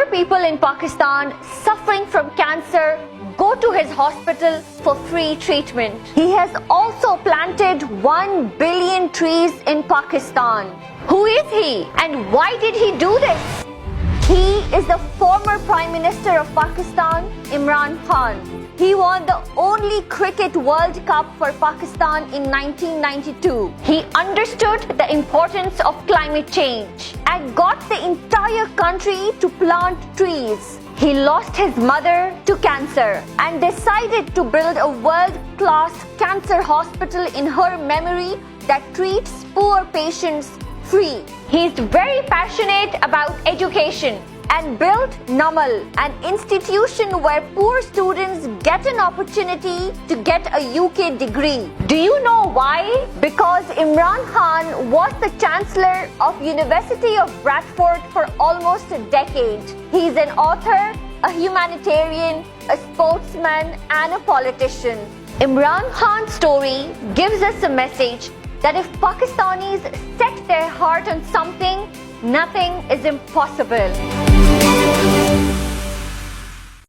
people in Pakistan suffering from cancer go to his hospital for free treatment. He has also planted 1 billion trees in Pakistan. Who is he and why did he do this? He is the former Prime Minister of Pakistan, Imran Khan. He won the only Cricket World Cup for Pakistan in 1992. He understood the importance of climate change and got the entire country to plant trees. He lost his mother to cancer and decided to build a world-class cancer hospital in her memory that treats poor patients free. He is very passionate about education and built Namal, an institution where poor students get an opportunity to get a UK degree. Do you know why? Because Imran Khan was the Chancellor of University of Bradford for almost a decade. He is an author, a humanitarian, a sportsman and a politician. Imran Khan's story gives us a message that if Pakistanis set their heart on something, nothing is impossible.